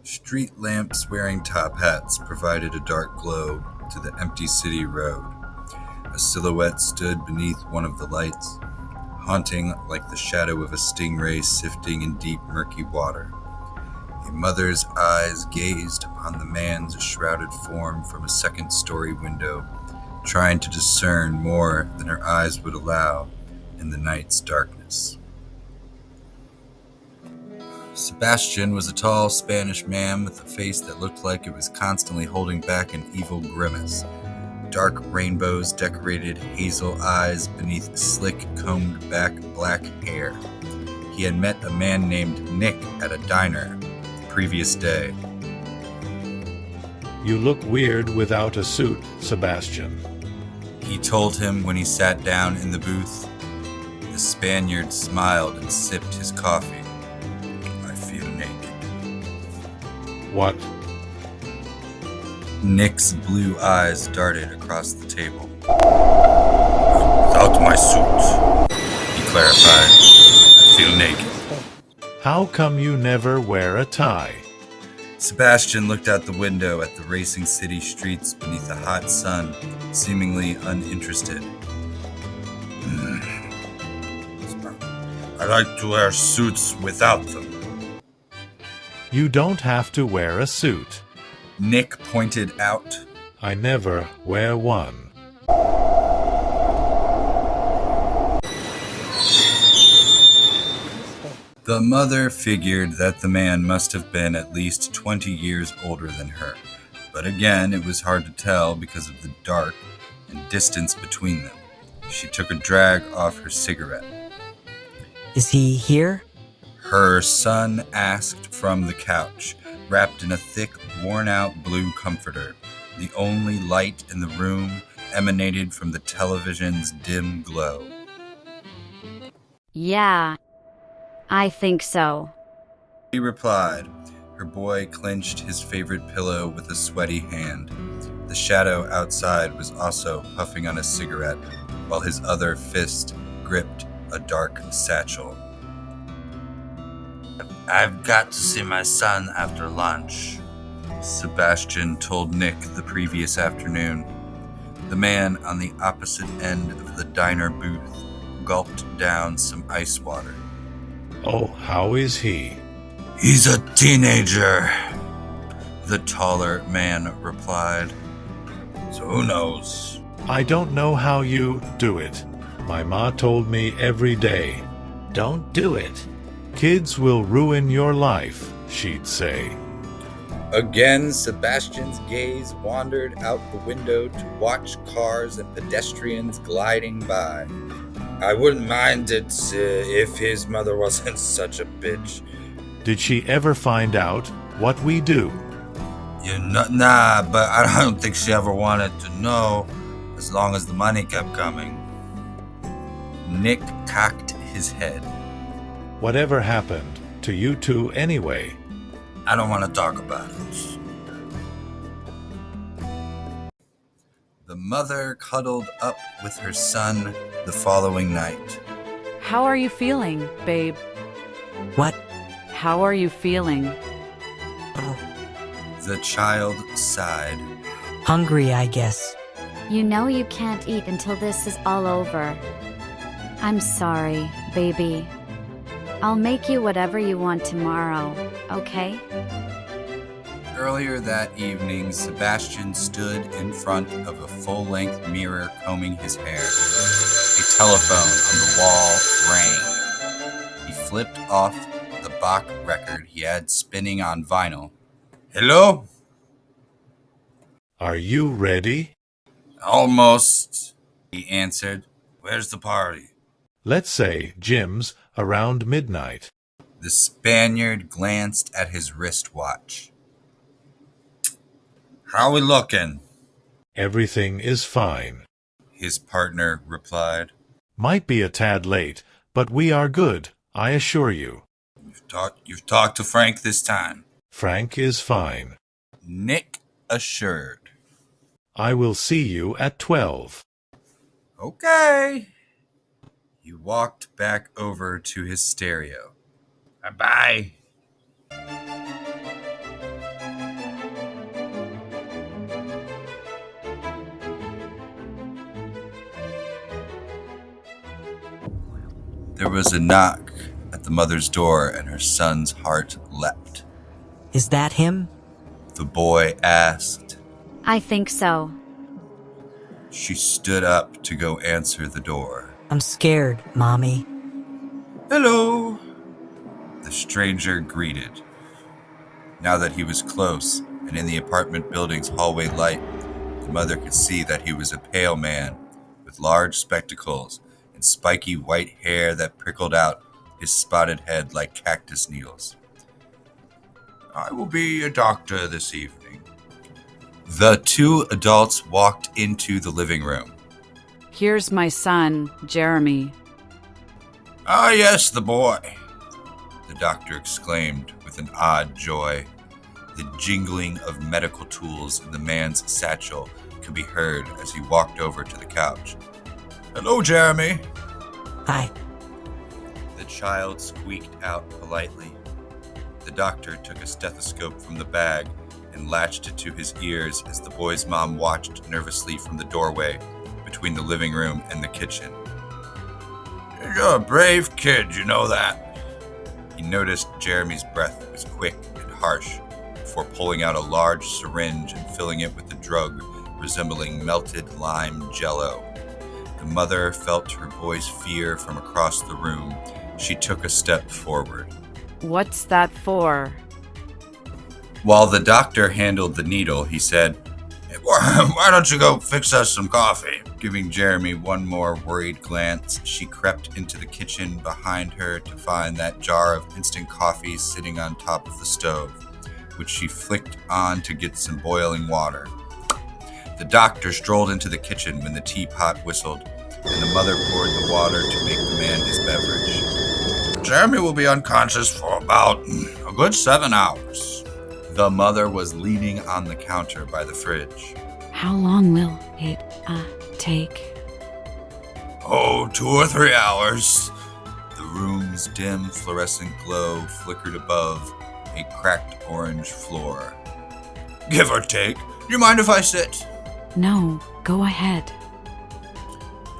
Street lamps wearing top hats provided a dark glow to the empty city road. A silhouette stood beneath one of the lights, haunting like the shadow of a stingray sifting in deep, murky water. A mother's eyes gazed upon the man's shrouded form from a second-story window, trying to discern more than her eyes would allow in the night's darkness. Sebastian was a tall Spanish man with a face that looked like it was constantly holding back an evil grimace. Dark rainbows decorated hazel eyes beneath slick, combed-back black hair. He had met a man named Nick at a diner the previous day. You look weird without a suit, Sebastian. He told him when he sat down in the booth. The Spaniard smiled and sipped his coffee. I feel naked. What? Nick's blue eyes darted across the table. Without my suit, he clarified. I feel naked. How come you never wear a tie? Sebastian looked out the window at the racing city streets beneath the hot sun, seemingly uninterested. I like to wear suits without them. You don't have to wear a suit. Nick pointed out. I never wear one. The mother figured that the man must have been at least 20 years older than her, but again it was hard to tell because of the dark and distance between them. She took a drag off her cigarette. Is he here? Her son asked from the couch, wrapped in a thick, worn-out blue comforter. The only light in the room emanated from the television's dim glow. Yeah, I think so. She replied. Her boy clenched his favorite pillow with a sweaty hand. The shadow outside was also puffing on a cigarette, while his other fist gripped a dark satchel. I've got to see my son after lunch, Sebastian told Nick the previous afternoon. The man on the opposite end of the diner booth gulped down some ice water. Oh, how is he? He's a teenager, the taller man replied. So who knows? I don't know how you do it. My ma told me every day. Don't do it. Kids will ruin your life, she'd say. Again, Sebastian's gaze wandered out the window to watch cars and pedestrians gliding by. I wouldn't mind it if his mother wasn't such a bitch. Did she ever find out what we do? Nah, but I don't think she ever wanted to know, as long as the money kept coming. Nick cocked his head. Whatever happened to you two anyway? I don't want to talk about it. The mother cuddled up with her son the following night. How are you feeling, babe? What? How are you feeling? Oh, The child sighed. hungry, I guess. You know you can't eat until this is all over. I'm sorry, baby. I'll make you whatever you want tomorrow, okay? Earlier that evening, Sebastian stood in front of a full-length mirror combing his hair. A telephone on the wall rang. He flipped off the Bach record he had spinning on vinyl. Hello? Are you ready? Almost, he answered. Where's the party? Let's say Jim's around midnight. The Spaniard glanced at his wristwatch. How we looking? Everything is fine. His partner replied. Might be a tad late, but we are good, I assure you. You've talked to Frank this time. Frank is fine. Nick assured. I will see you at 12. Okay. He walked back over to his stereo. Bye-bye. was a knock at the mother's door, and her son's heart leapt. Is that him? The boy asked. I think so. She stood up to go answer the door. I'm scared, Mommy. Hello, the stranger greeted. Now that he was close and in the apartment building's hallway light, the mother could see that he was a pale man with large spectacles and spiky white hair that prickled out his spotted head like cactus needles. I will be a doctor this evening. The two adults walked into the living room. Here's my son, Jeremy. Ah, yes, the boy, the doctor exclaimed with an odd joy. The jingling of medical tools in the man's satchel could be heard as he walked over to the couch. Hello, Jeremy. Hi. The child squeaked out politely. The doctor took a stethoscope from the bag and latched it to his ears as the boy's mom watched nervously from the doorway between the living room and the kitchen. You're a brave kid, you know that. He noticed Jeremy's breath was quick and harsh before pulling out a large syringe and filling it with a drug resembling melted lime jello. The mother felt her boy's fear from across the room. She took a step forward. What's that for? While the doctor handled the needle, he said, Why don't you go fix us some coffee? Giving Jeremy one more worried glance, she crept into the kitchen behind her to find that jar of instant coffee sitting on top of the stove, which she flicked on to get some boiling water. The doctor strolled into the kitchen when the teapot whistled, and the mother poured the water to make the man his beverage. Jeremy will be unconscious for about a good 7 hours. The mother was leaning on the counter by the fridge. How long will it take? Oh, 2 or 3 hours. The room's dim fluorescent glow flickered above a cracked orange floor. Give or take. Do you mind if I sit? No, go ahead.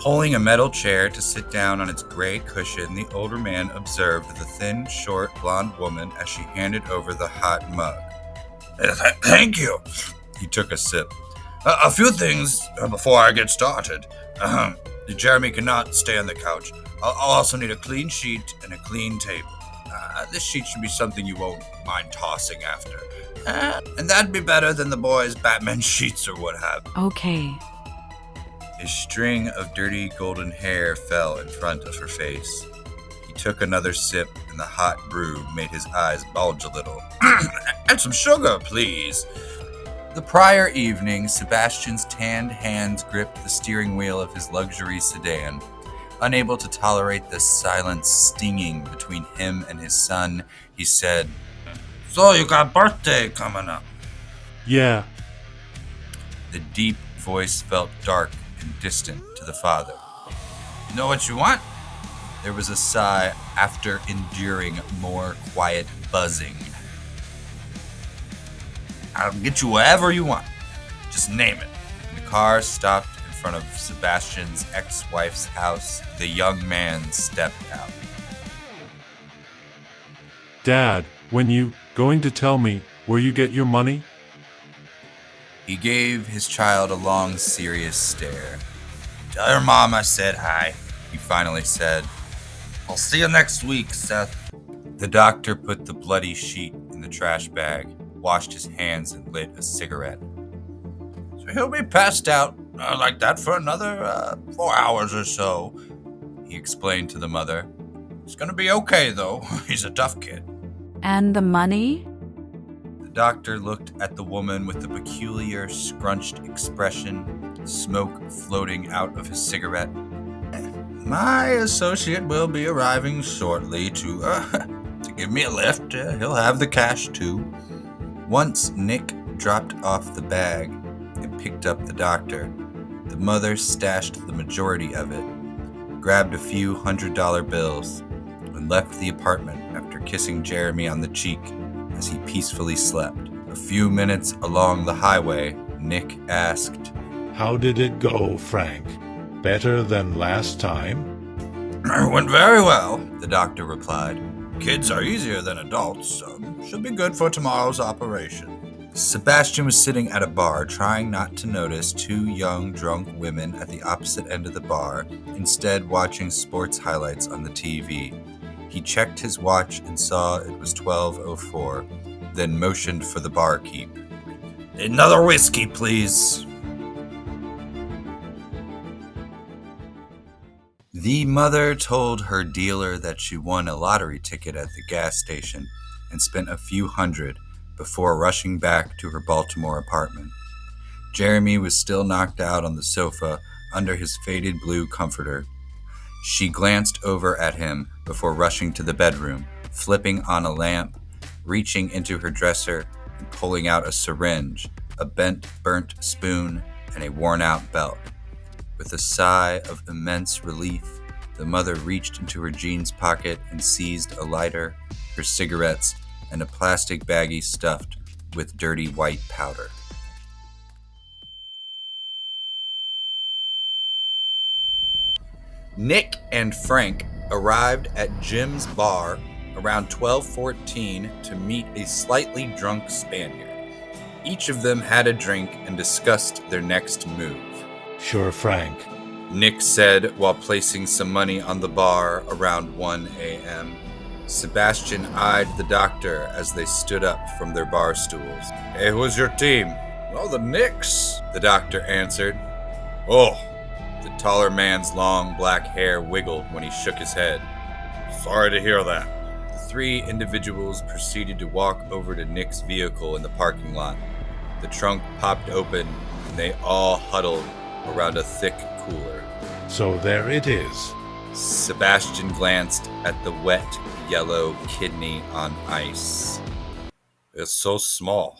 Pulling a metal chair to sit down on its gray cushion, the older man observed the thin, short, blonde woman as she handed over the hot mug. Thank you. He took a sip. A few things before I get started. Jeremy cannot stay on the couch. I'll also need a clean sheet and a clean table. This sheet should be something you won't mind tossing after. And that'd be better than the boys' Batman sheets or what have you. Okay. A string of dirty golden hair fell in front of her face. He took another sip, and the hot brew made his eyes bulge a little. And some sugar, please. The prior evening, Sebastian's tanned hands gripped the steering wheel of his luxury sedan. Unable to tolerate the silent stinging between him and his son, he said, So you got birthday coming up. Yeah, The deep voice felt dark and distant to the father. You know what you want? There was a sigh after enduring more quiet buzzing. I'll get you whatever you want. Just name it. And the car stopped in front of Sebastian's ex-wife's house. The young man stepped out. Dad, when you going to tell me where you get your money? He gave his child a long, serious stare. Tell your mom I said hi, he finally said. I'll see you next week, Seth. The doctor put the bloody sheet in the trash bag, washed his hands, and lit a cigarette. So he'll be passed out like that for another 4 hours or so, he explained to the mother. He's gonna be okay, though. He's a tough kid. And the money? The doctor looked at the woman with a peculiar, scrunched expression, smoke floating out of his cigarette. My associate will be arriving shortly to give me a lift. He'll have the cash, too. Once Nick dropped off the bag and picked up the doctor, the mother stashed the majority of it, grabbed a few $100 bills, and left the apartment after kissing Jeremy on the cheek as he peacefully slept. A few minutes along the highway, Nick asked, How did it go, Frank? Better than last time? It went very well, the doctor replied. Kids are easier than adults, so should be good for tomorrow's operation. Sebastian was sitting at a bar trying not to notice two young, drunk women at the opposite end of the bar, instead watching sports highlights on the TV. He checked his watch and saw it was 12:04, then motioned for the barkeep. Another whiskey, please. The mother told her dealer that she won a lottery ticket at the gas station and spent a few hundred before rushing back to her Baltimore apartment. Jeremy was still knocked out on the sofa under his faded blue comforter. She glanced over at him before rushing to the bedroom, flipping on a lamp, reaching into her dresser, and pulling out a syringe, a burnt spoon, and a worn-out belt. With a sigh of immense relief, the mother reached into her jeans pocket and seized a lighter, her cigarettes, and a plastic baggie stuffed with dirty white powder. Nick and Frank arrived at Jim's bar around 12:14 to meet a slightly drunk Spaniard. Each of them had a drink and discussed their next move. Sure, Frank. Nick said while placing some money on the bar around 1 a.m. Sebastian eyed the doctor as they stood up from their bar stools. Hey, who's your team? Well, the Knicks, the doctor answered. Oh, the taller man's long black hair wiggled when he shook his head. Sorry to hear that. The three individuals proceeded to walk over to Nick's vehicle in the parking lot. The trunk popped open and they all huddled around a thick cooler. So there it is. Sebastian glanced at the wet, yellow kidney on ice. It's so small.